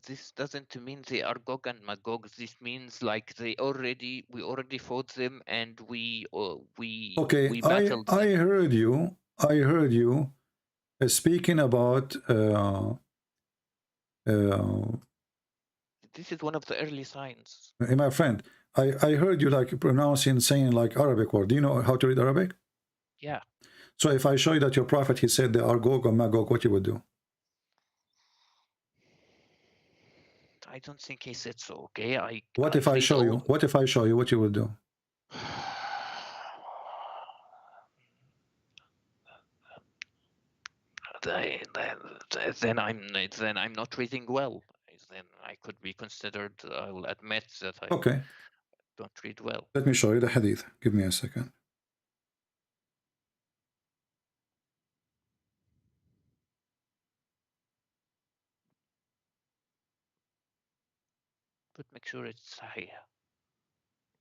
this doesn't mean they are Gog and Magog. This means like we already fought them and we Okay, battled them. I heard you speaking about This is one of the early signs. hey, my friend, I heard you like saying like Arabic word. Do you know how to read Arabic? Yeah. So if I show you that your prophet, he said they are Gog and Magog, what you would do? I don't think he said so. Okay. What if I show you? What if I show you what you would do? Then I'm not reading well. Then I could be considered. I'll admit that I don't read well. Let me show you the hadith. Give me a second. But make sure it's Sahih.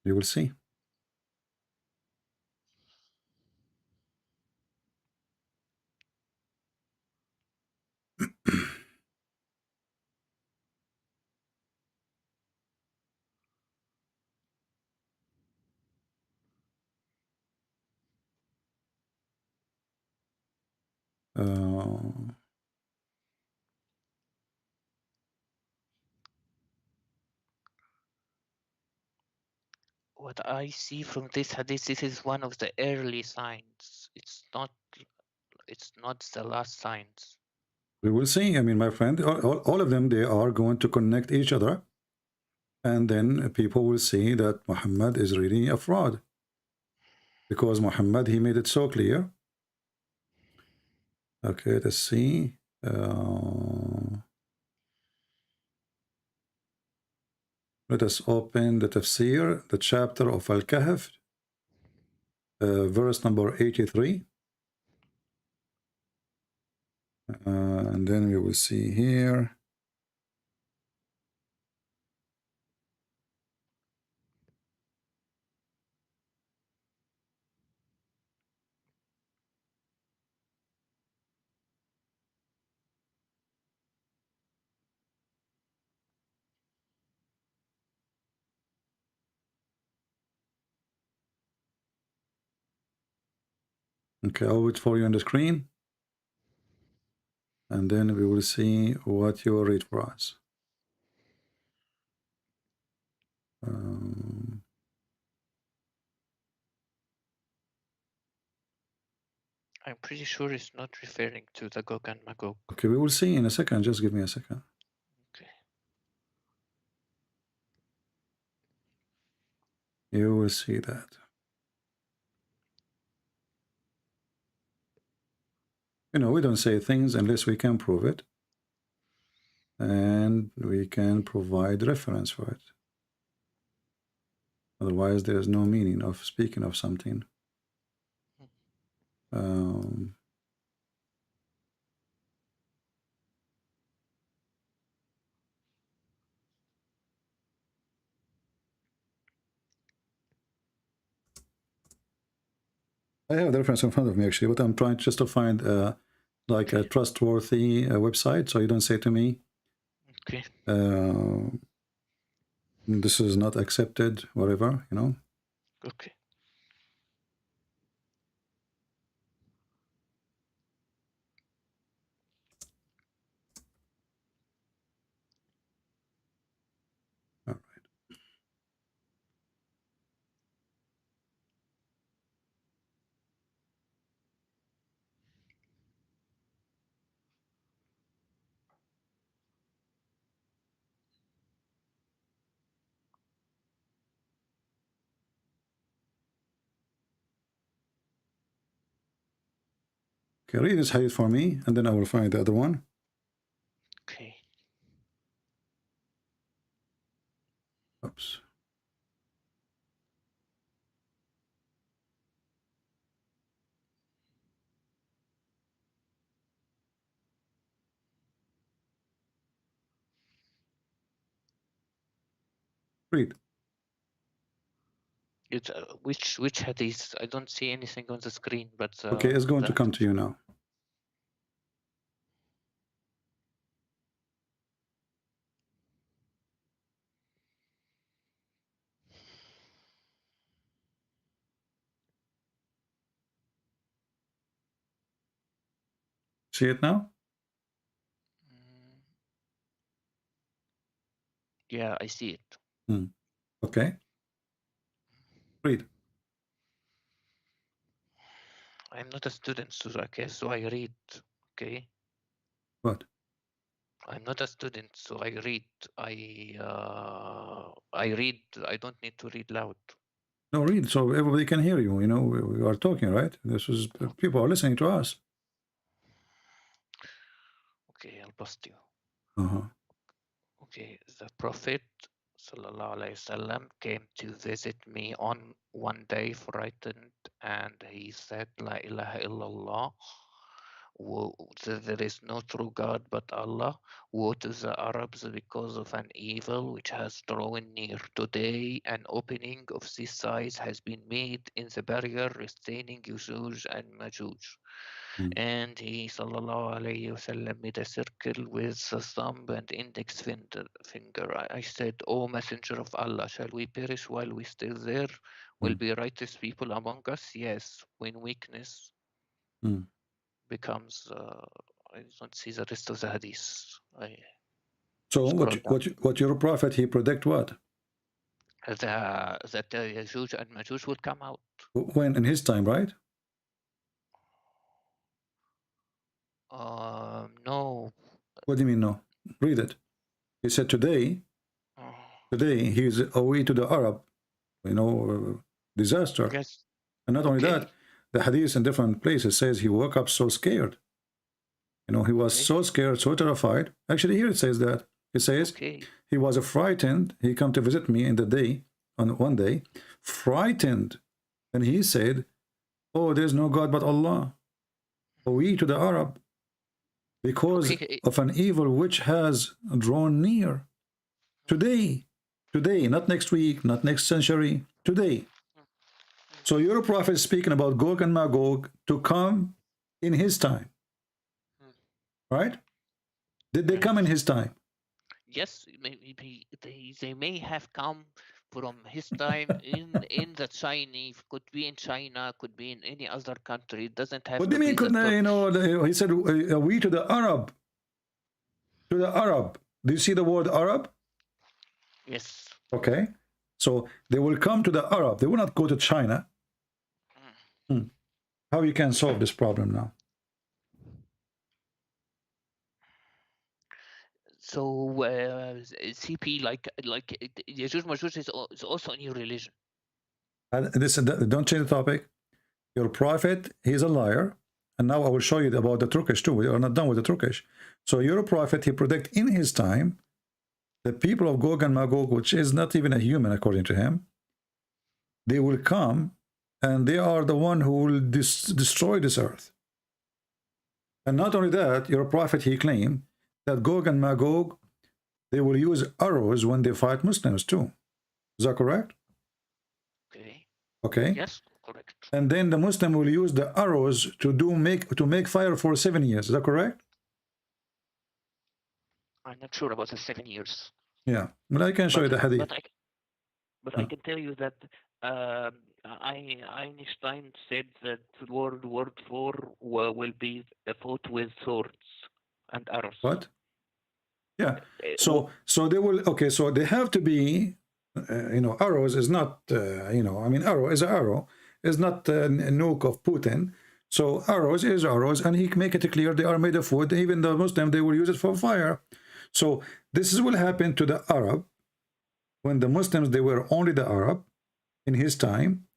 You will see. What I see from this hadith, this is one of the early signs. It's not the last signs. We will see. I mean, my friend, all of them, they are going to connect each other. And then people will see that Muhammad is really a fraud. Because Muhammad, he made it so clear. Okay, let's see. Let us open the tafsir, the chapter of Al-Kahf, verse number 83. And then we will see here. Okay, I'll wait for you on the screen. And then we will see what you will read for us. I'm pretty sure it's not referring to the Gog and Magog. Okay, we will see in a second. Just give me a second. Okay. You will see that. You know, we don't say things unless we can prove it. And we can provide reference for it. Otherwise, there is no meaning of speaking of something. I have the reference in front of me, actually, but I'm trying just to find like a trustworthy website, so you don't say to me, okay, this is not accepted, whatever, you know. Okay. All right. Okay, read this hadith for me, and then I will find the other one. Okay. Oops. Read. It's which hadith? I don't see anything on the screen, but Okay, it's going to come to you now. See it now? Yeah, I see it. Okay. Read. I'm not a student, okay, so I read. Okay. What? I'm not a student, so I read. I read. I don't need to read loud. No, read so everybody can hear you. You know, we are talking, right? This is people are listening to us. Okay, I'll bust you. Uh-huh. Okay, the Prophet sallallahu alaihi wasallam came to visit me on one day, frightened, and he said, "La ilaha illallah." There is no true God but Allah. Woe to the Arabs because of an evil which has drawn near. Today, an opening of this size has been made in the barrier retaining Juj and Majuj. And he sallallahu alayhi wasallam made a circle with the thumb and index finger. I said, "O Messenger of Allah, shall we perish while we still there? Will be righteous people among us?" Yes, when weakness becomes I don't see the rest of the hadith. I So scroll down. what your prophet he predict what? That Yajuj and Majuj will come out. When in his time, right? No. What do you mean no? Read it. He said today he's away to the Arab, you know, disaster. Yes. And not only that, the hadith in different places says he woke up so scared. You know, he was so scared, so terrified. Actually, here it says that. It says he was frightened. He come to visit me in the day, on one day, frightened. And he said, "Oh, there's no God but Allah. We to the Arab, because of an evil which has drawn near." Today, not next week, not next century, today. So your prophet is speaking about Gog and Magog to come in his time. Right? Did they come in his time? Yes, maybe they may have come from his time in the Chinese, could be in China, could be in any other country. It doesn't have what to do you be mean? You know, he said, "We to the Arab." To the Arab. Do you see the word Arab? Yes. Okay. So they will come to the Arab. They will not go to China. How you can solve this problem now? So CP, like Yajuj Majuj is also a new religion. Don't change the topic. Your prophet, he's a liar. And now I will show you about the Turkish too. We are not done with the Turkish. So your prophet, he predict in his time, the people of Gog and Magog, which is not even a human according to him, they will come and they are the one who will destroy this earth. And not only that, your prophet, he claimed that Gog and Magog, they will use arrows when they fight Muslims too. Is that correct? Okay. Yes, correct. And then the Muslim will use the arrows to make fire for 7 years. Is that correct? I'm not sure about the 7 years. Yeah, but I can show you the hadith. But I can tell you that Einstein said that World War IV will be fought with swords and arrows. What? Yeah. So they will. Okay. So they have to be. You know, arrows is not. You know, I mean, arrow is an arrow. Is not a nuke of Putin. So arrows is arrows, and he make it clear they are made of wood. Even the Muslim, they will use it for fire. So this will happen to the Arab when the Muslims, they were only the Arab in his time,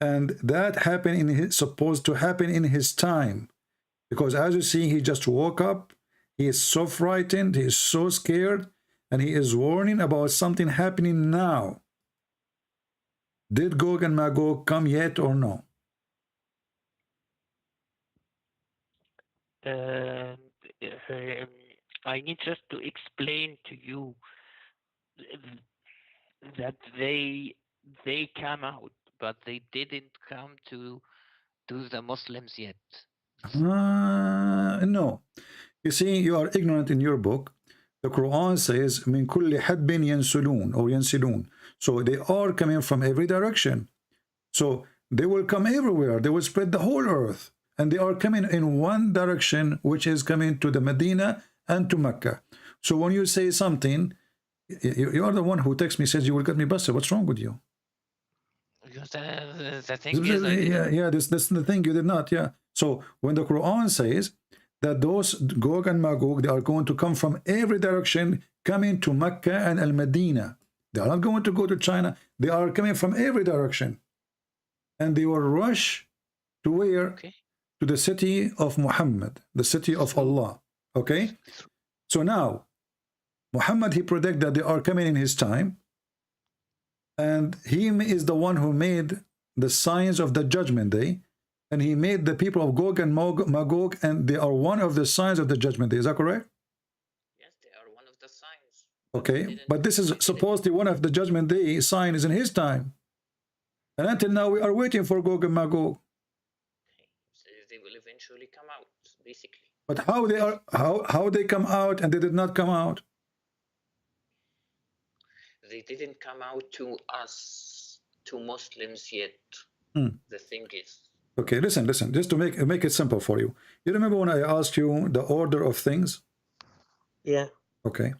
and that happened supposed to happen in his time, because as you see, he just woke up. He is so frightened. He is so scared, and he is warning about something happening now. Did Gog and Magog come yet or no? I need just to explain to you that they came out, but they didn't come to the Muslims yet. No. You see, you are ignorant in your book. The Quran says, "Min kulli hadbin yansulun," or yansilun. So they are coming from every direction. So they will come everywhere. They will spread the whole earth. and they are coming in one direction, which is coming to the Medina and to Mecca. So when you say something, you are the one who texts me, says you will get me busted. What's wrong with you? Because the thing is, I didn't. Yeah, this is the thing, you did not. Yeah. So when the Quran says that those Gog and Magog, they are going to come from every direction, coming to Mecca and Al-Medina. They are not going to go to China. They are coming from every direction. And they will rush to where? Okay. To the city of Muhammad, the city of Allah. Okay? So now, Muhammad, he predicted that they are coming in his time. And he is the one who made the signs of the judgment day. And he made the people of Gog and Magog, and they are one of the signs of the judgment day. Is that correct? Yes, they are one of the signs. Okay, but this is supposedly one of the judgment day sign is in his time. And until now, we are waiting for Gog and Magog. So they will eventually come out, basically. But how they come out and they did not come out? They didn't come out to us, to Muslims yet. The thing is. Okay, listen, just to make it simple for you. You remember when I asked you the order of things? Yeah. Okay.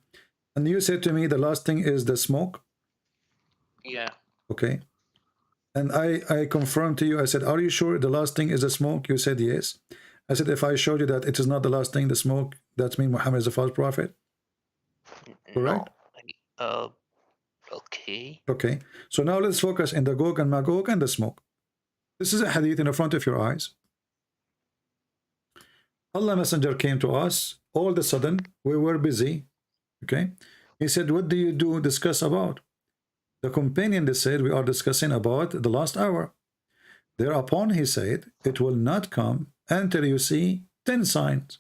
And you said to me the last thing is the smoke? Yeah. Okay. And I confirmed to you, I said, are you sure the last thing is the smoke? You said yes. I said, if I showed you that it is not the last thing, the smoke, that means Muhammad is a false prophet? Correct? No. Okay. Okay. So now let's focus in the Gog and Magog and the smoke. This is a hadith in the front of your eyes. Allah Messenger came to us. All of a sudden, we were busy. Okay. He said, what do you discuss about? The companion, they said, we are discussing about the last hour. Thereupon he said, it will not come until you see 10 signs.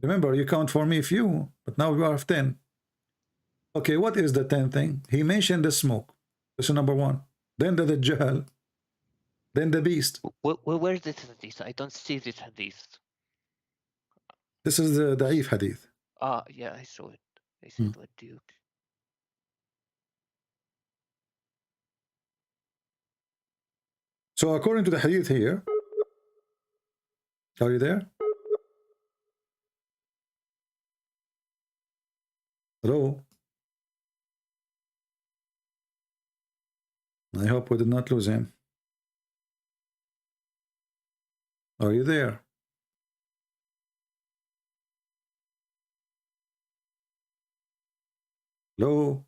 Remember, you count for me few, but now we are 10. Okay, what is the 10th thing? He mentioned the smoke. This is number 1. Then the Dajjal. Then the beast. Where is this hadith? I don't see this hadith. This is the Da'if hadith. Yeah, I saw it. I said, what do you... So according to the hadith here, are you there? Hello? I hope we did not lose him. Are you there? Hello?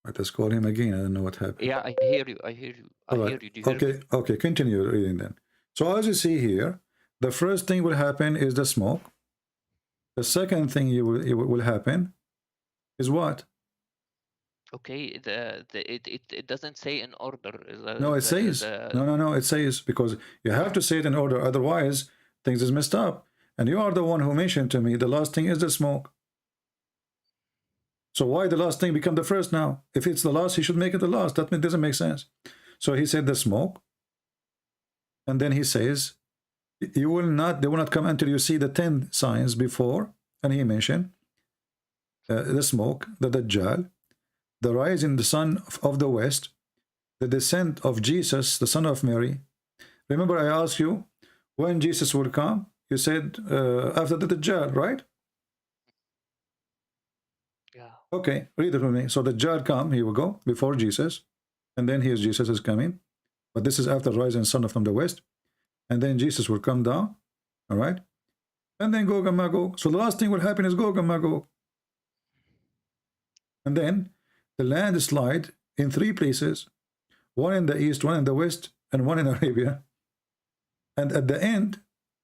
Let us call him again. I don't know what happened. Yeah, I hear you. I hear you. I hear you. Do you hear Okay, me? okay, continue reading then. So as you see here, the first thing will happen is the smoke. The second thing it will happen is what? Okay, it doesn't say in order. No, it says. No, it says, because you have to say it in order, otherwise things is messed up. And you are the one who mentioned to me the last thing is the smoke. So why the last thing become the first now? If it's the last, he should make it the last. That doesn't make sense. So he said the smoke. And then he says, they will not come until you see the 10 signs before. And he mentioned the smoke, the Dajjal, the rise in the sun of the west, the descent of Jesus, the son of Mary. Remember I asked you when Jesus will come? You said after the Dajjal, right? Yeah. Okay, read it with me. So the Dajjal come, he will go before Jesus, and then here's Jesus is coming. But this is after rising sun from the west. And then Jesus will come down, all right? And then Gog and Magog. So the last thing will happen is Gog and Magog. And then the landslide in 3 places, one in the east, one in the west, and one in Arabia. And at the end,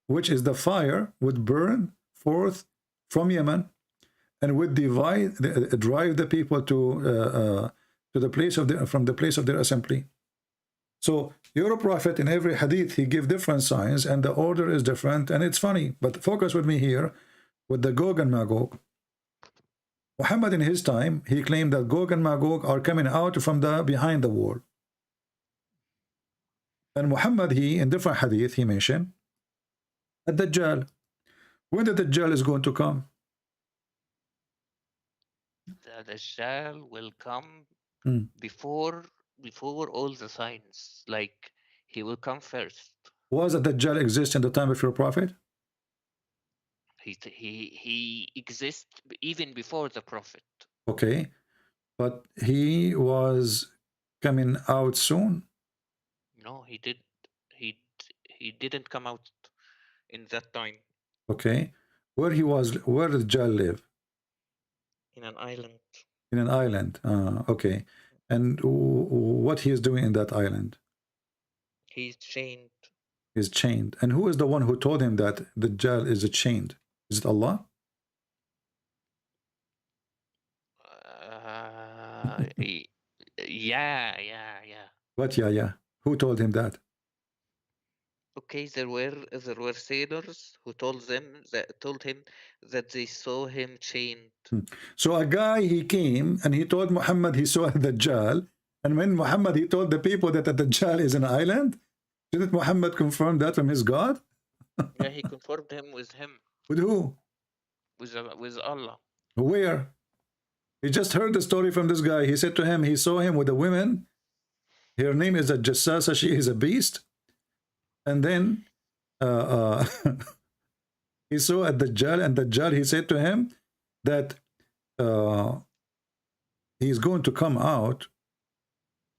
which is the fire, would burn forth from Yemen and would drive the people to the place of from the place of their assembly. So your prophet in every hadith, he give different signs and the order is different, and it's funny. But focus with me here with the Gog and Magog. Muhammad in his time, he claimed that Gog and Magog are coming out from the behind the wall. And Muhammad, he in different hadith, he mentioned the Dajjal. When the Dajjal is going to come? The Dajjal will come before all the signs. Like He will come first. Was the Dajjal exist in the time of your prophet? He exists even before the prophet. Okay, but he was coming out soon. No, he didn't come out in that time. Okay, where did Dajjal live? In an island. In an island. Okay, and what he is doing in that island? He's chained. He's chained. And who is the one who told him that the Dajjal is chained? Is it Allah? Yeah. What? Yeah. Who told him that? Okay, there were sailors who told him that they saw him chained. So a guy, he came and he told Muhammad he saw the Dajjal. And when Muhammad, he told the people that the Dajjal is an island, didn't Muhammad confirm that from his God? Yeah, he confirmed him with him. With who? With Allah. Where? He just heard the story from this guy. He said to him, he saw him with a woman. Her name is a Jassasa. She is a beast. And then he saw at Dajjal, and Dajjal, he said to him that he's going to come out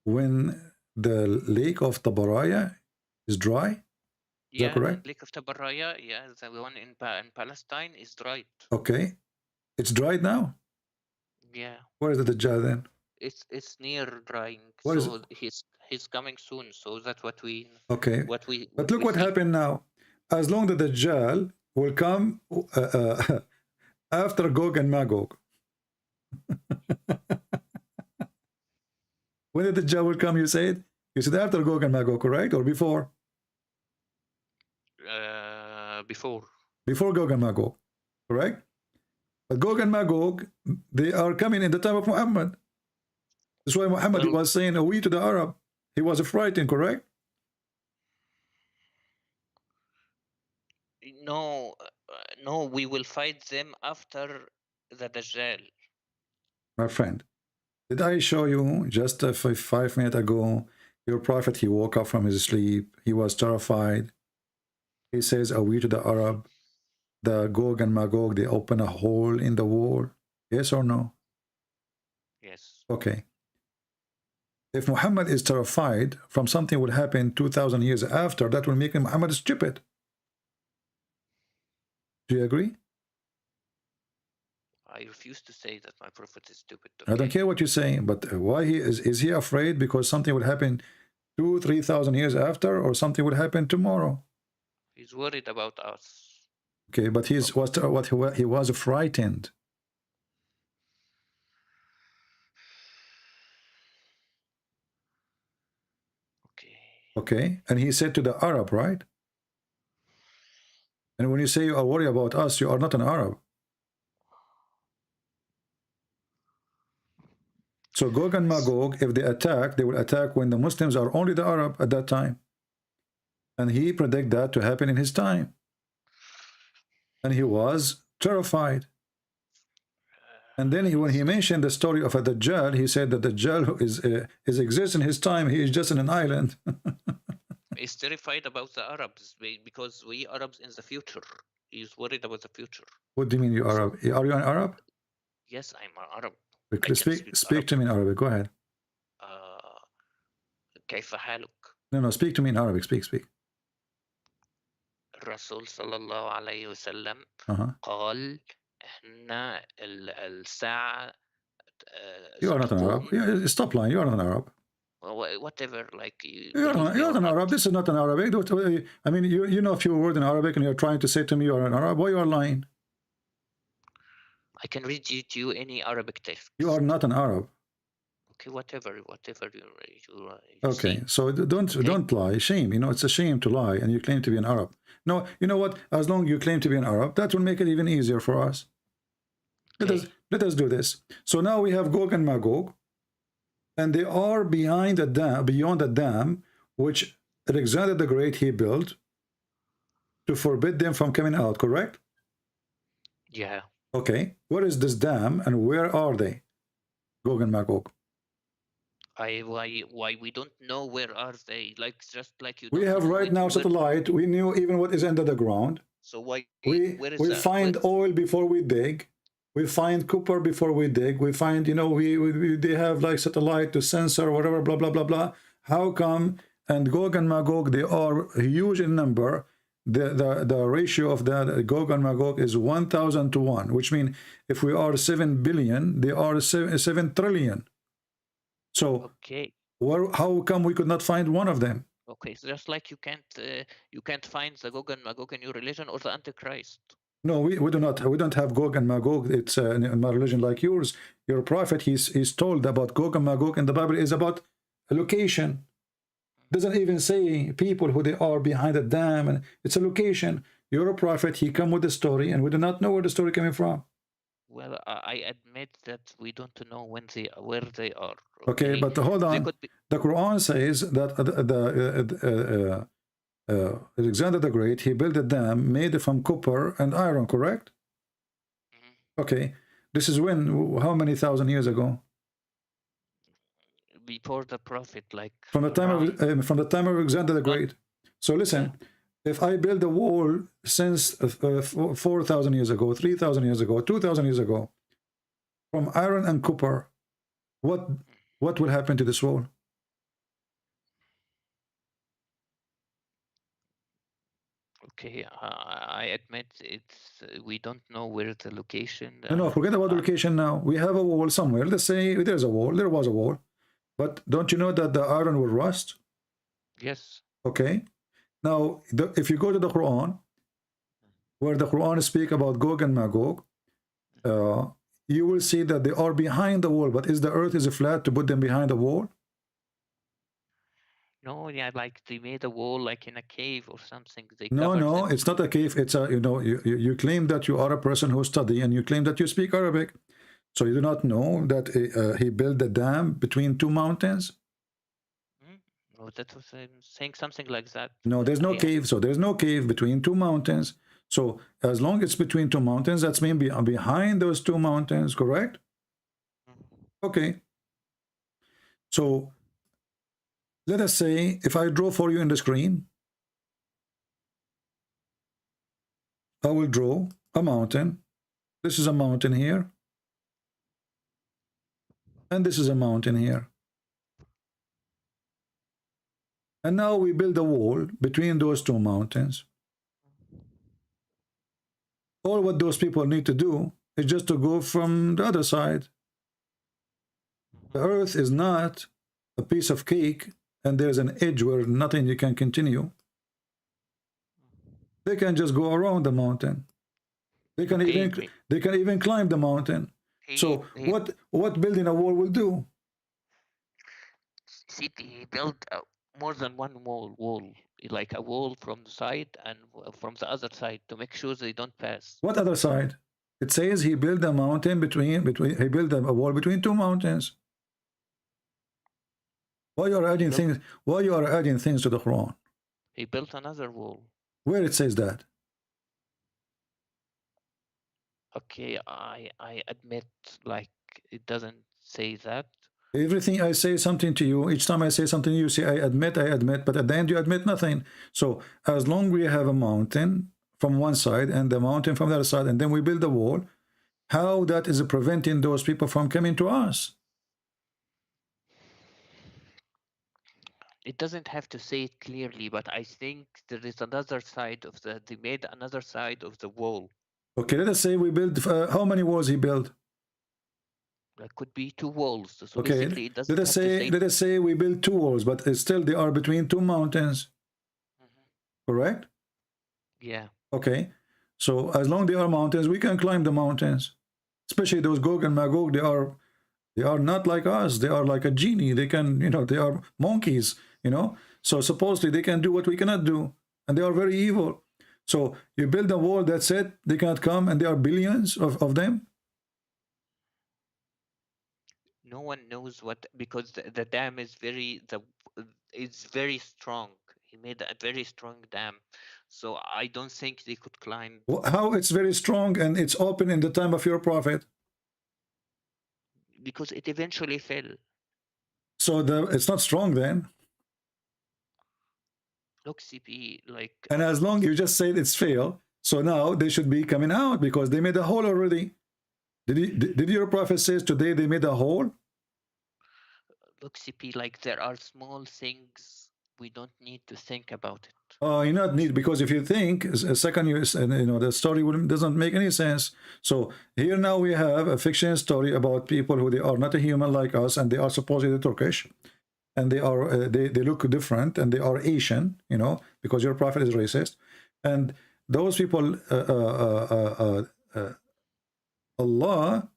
when the lake of Tabaraya is dry. Is that correct? Lake of Tabaraya, yeah, the one in Palestine is dried. Okay. It's dried now? Yeah. Where is the Dajjal then? It's near drying. Where so he's coming soon. So that's what we. Okay. But look what see. happened now. As long as the Dajjal will come after Gog and Magog. When did the Dajjal will come, you said? You said after Gog and Magog, correct? Or before? Before. Before Gog and Magog, correct? But Gog and Magog, they are coming in the time of Muhammad. That's why Muhammad was saying, we to the Arab. He was frightened, correct? No, we will fight them after the Dajjal. My friend, did I show you just 5 minutes ago, your prophet, he woke up from his sleep. He was terrified. He says, we to the Arab. The Gog and Magog, they open a hole in the wall. Yes or no? Yes. Okay. If Muhammad is terrified from something will happen 2,000 years after, that will make Muhammad stupid. Do you agree? I refuse to say that my prophet is stupid. Okay? I don't care what you're saying, but why is he afraid because something will happen 2,000-3,000 years after, or something will happen tomorrow? He's worried about us. Okay, but he was frightened. Okay, and he said to the Arab, right? And when you say you are worried about us, you are not an Arab. So Gog and Magog, if they attack, they will attack when the Muslims are only the Arab at that time. And he predicted that to happen in his time. And he was terrified. And then when he mentioned the story of a Dajjal, he said that Dajjal is exists in his time. He is just in an island. He's terrified about the Arabs because we Arabs in the future. He's worried about the future. What do you mean you Arab? Are you an Arab? Yes, I'm an Arab. Speak to me in Arabic. Go ahead. كيف حالك? No, speak to me in Arabic. Speak. الرسول صلى الله عليه وسلم قال إحنا الساعة. You are not an Arab. Yeah, stop lying. You are not an Arab. Whatever, like you're not an Arab. This is not an Arabic. I mean, you know a few words in Arabic, and you're trying to say to me you are an Arab. Why you are lying? I can read to you any Arabic text. You are not an Arab. Okay, whatever you okay, see. So don't lie. Shame. You know, it's a shame to lie, and you claim to be an Arab. No, you know what? As long as you claim to be an Arab, that will make it even easier for us. Okay. Let us do this. So now we have Gog and Magog, and they are beyond the dam, which Alexander the Great he built to forbid them from coming out. Correct? Yeah. Okay. What is this dam, and where are they? Gog and Magog. Why we don't know where are they? Like just like you We don't have know right now where. satellite. We knew even what is under the ground. So why? We Where is we that? find oil before we dig. We find copper before we dig. We find, they have like satellite to sensor whatever, blah blah blah blah. How come? And Gog and Magog, they are huge in number. The ratio of that Gog and Magog is 1,000 to 1, which means if we are 7 billion, they are 7 trillion. So Okay. how come we could not find one of them? Okay, so just like you can't find the Gog and Magog in your religion or the Antichrist. No, we do not. We don't have Gog and Magog. It's in my religion like yours. Your prophet, he's told about Gog and Magog, and the Bible is about a location. Doesn't even say people who they are behind a dam, and it's a location. You're a prophet. He come with the story, and we do not know where the story coming from. Well, I admit that we don't know where they are. Okay, but hold They on. could be. The Quran says that Alexander the Great, he built a dam made from copper and iron. Correct? Okay. This is when? How many thousand years ago? Before the prophet, like From the time of Alexander the Great. So listen, if I build a wall since 4,000 years ago, 3,000 years ago, 2,000 years ago, from iron and copper, what will happen to this wall? Okay, I admit it's we don't know where the location. No, forget about the location now. We have a wall somewhere. Let's say there's a wall. There was a wall. But don't you know that the iron will rust? Yes. Okay. Now, if you go to the Quran, where the Quran speak about Gog and Magog, you will see that they are behind the wall. But is the earth is flat to put them behind the wall? No, yeah, like they made a wall like in a cave or something. They No, covered no, them. it's not a cave. It's a, you claim that you are a person who study and you claim that you speak Arabic. So you do not know that he built a dam between two mountains? No, that was saying something like that. No, there's no cave. So there's no cave between two mountains. So as long as it's between two mountains, that's mean behind those two mountains, correct? Okay. So let us say if I draw for you in the screen, I will draw a mountain. This is a mountain here. And this is a mountain here. And now we build a wall between those two mountains. All what those people need to do is just to go from the other side. The earth is not a piece of cake and there's an edge where nothing you can continue. They can just go around the mountain. They can even climb the mountain. So what building a wall will do? See, he built more than one wall, like a wall from the side and from the other side to make sure they don't pass. What other side? It says he built a mountain he built a wall between two mountains. Why you are adding things? Why you are adding things to the Quran? He built another wall. Where it says that? Okay, I admit, like it doesn't say that. Everything I say something to you, each time I say something you say I admit, but at the end you admit nothing. So as long we have a mountain from one side and the mountain from the other side, and then we build a wall, how that is preventing those people from coming to us? It doesn't have to say it clearly, but I think there is another side of they made another side of the wall. Okay, let us say we build, how many walls he built? That could be two walls. So okay, basically it doesn't let us say we build two walls, but still they are between two mountains. Correct? Yeah. Okay. So as long they are mountains, we can climb the mountains. Especially those Gog and Magog, they are not like us. They are like a genie. They can, they are monkeys, So supposedly they can do what we cannot do. And they are very evil. So you build a wall, that's it. They cannot come, and there are billions of them. No one knows what, because the dam is it's very strong. He made a very strong dam. So I don't think they could climb. How it's very strong and it's open in the time of your prophet? Because it eventually fell. So it's not strong then. Look, CP, like, And as long you just said it's fail, so now they should be coming out because they made a hole already. Did your prophet says today they made a hole? look, CP, like there are small things we don't need to think about it. You not need, because if you think a second, the story doesn't make any sense. So here now we have a fiction story about people who they are not a human like us, and they are supposedly Turkish, and they are they look different, and they are Asian, because your prophet is racist, and those people, Allah,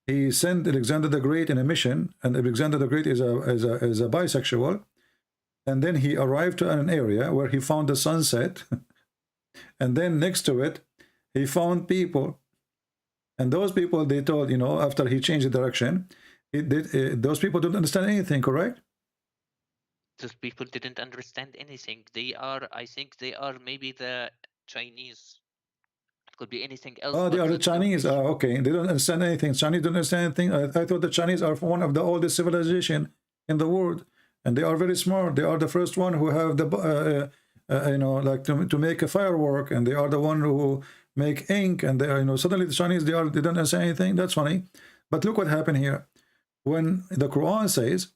he sent Alexander the Great in a mission, and Alexander the Great is a bisexual. And then he arrived to an area where he found the sunset. And then next to it, he found people. And those people, they told, after he changed the direction, those people don't understand anything, correct? Those people didn't understand anything. I think they are maybe the Chinese. It could be anything else. Oh, they are the Chinese. Okay, they don't understand anything. Chinese don't understand anything. I thought the Chinese are one of the oldest civilization in the world. And they are very smart. They are the first one who have the, like to make a firework, and they are the one who make ink, and they are, suddenly the Chinese, they don't understand anything. That's funny. But look what happened here. When the Quran says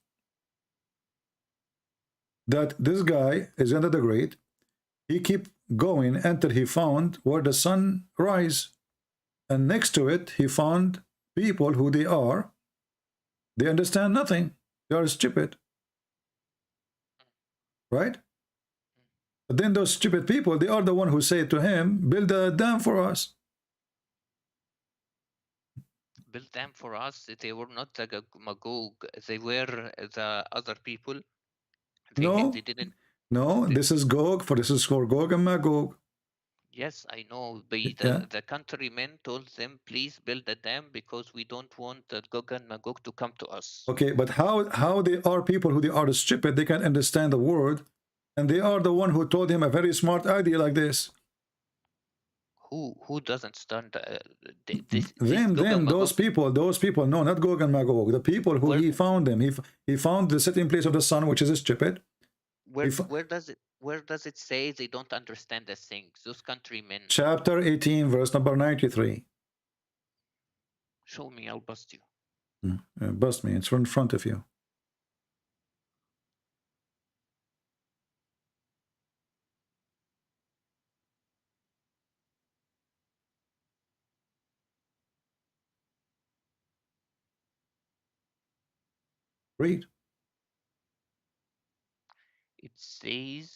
that this guy is Alexander the Great, he keep going until he found where the sun rise, and next to it he found people who they are. They understand nothing. They are stupid. Right? But then those stupid people, they are the one who say to him, build a dam for us. Build dam for us. They were not the Gog Magog. They were the other people. They didn't. No, this is for Gog and Magog. Yes, I know. The countrymen told them, please build a dam because we don't want the Gog and Magog to come to us. Okay, but how they are people who they are stupid, they can't understand the word, and they are the one who told him a very smart idea like this. Who doesn't stand? Those people, no, not Gog and Magog, the people who he found them. He found the sitting place of the sun, which is stupid. Where does it say they don't understand the things? Those countrymen. Chapter 18, verse number 93. Show me, I'll bust you. Bust me, it's in front of you. Read. It says,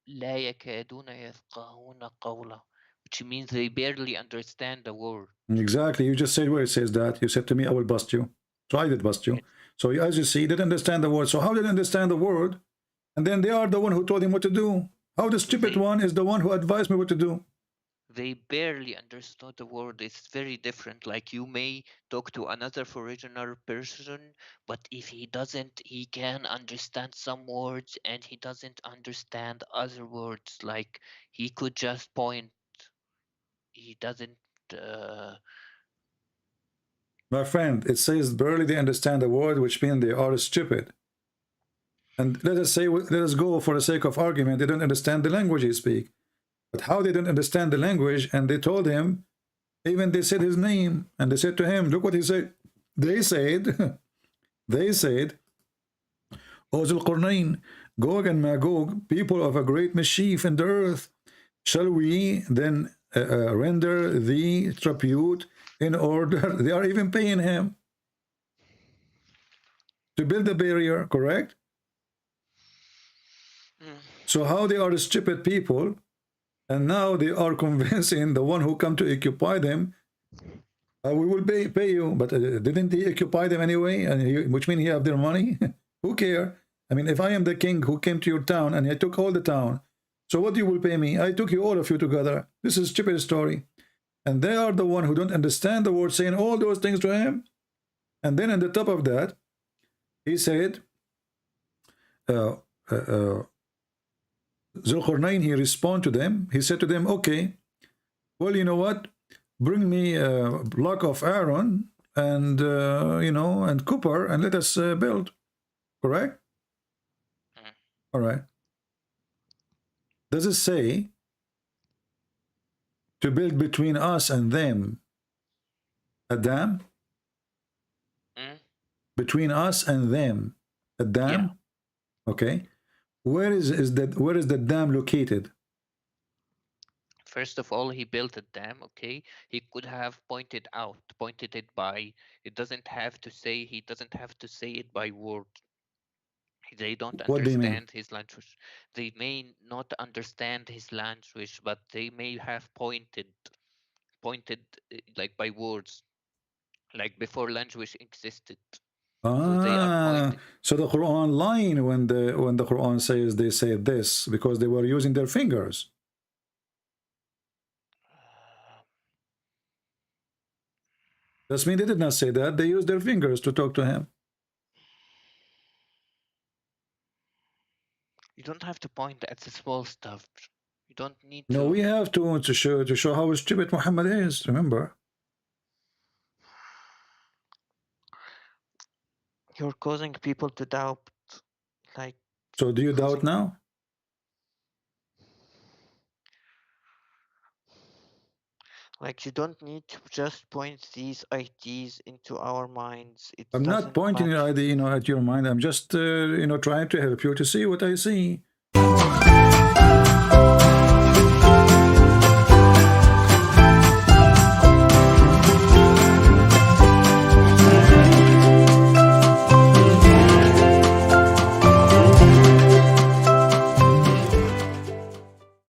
لا يكادون يفقهون قولا, which means they barely understand the word. Exactly. You just said where it says that. You said to me, I will bust you. So I did bust you. Yes. So as you see, they didn't understand the word. So how did they understand the word? And then they are the one who told him what to do. How the stupid one is the one who advised me what to do. They barely understood the word. It's very different. Like you may talk to another foreigner person, but if he can understand some words and he doesn't understand other words. Like he could just point. He doesn't. My friend, it says barely they understand the word, which means they are stupid. And let us go for the sake of argument, they don't understand the language he speaks. But how they don't understand the language, and they told him, even they said his name, and they said to him, look what he said. They said, O Zulqarnain, Gog and Magog, people of a great mischief in the earth, shall we then render thee tribute in order? They are even paying him to build a barrier, correct? So how they are stupid people, and now they are convincing the one who come to occupy them, we will pay you. But didn't he occupy them anyway? And which means he have their money? Who care? I mean, if I am the king who came to your town and I took all the town, so what you will pay me? I took you, all of you together. This is a stupid story. And they are the one who don't understand the word, saying all those things to him. And then on the top of that, he said, Zulqarnain, he responded to them. He said to them, okay, Well, you know what? Bring me a block of iron and you know, and copper, and let us build. Correct? Mm. All right. Does it say to build between us and them a dam? Mm. Between us and them, a Yeah. dam? Okay. Where is the dam located? First of all, he built a dam, okay? He could have pointed it by, it doesn't have to say, he doesn't have to say it by word. They don't What do you mean? understand his language. They may not understand his language, but they may have pointed like by words, like before language existed. So they are Ah, pointing. so the Quran line when the Quran says they say this because they were using their fingers. That's mean they did not say that. They used their fingers to talk to him. You don't have to point at the small stuff. You don't need No, to. we have to show how stupid Muhammad is. Remember? You're causing people to doubt, like So do you doubt causing. now? Like you don't need to just point these ideas into our minds. It I'm not doesn't pointing matter. at you know at your mind. I'm just you know trying to help you to see what I see.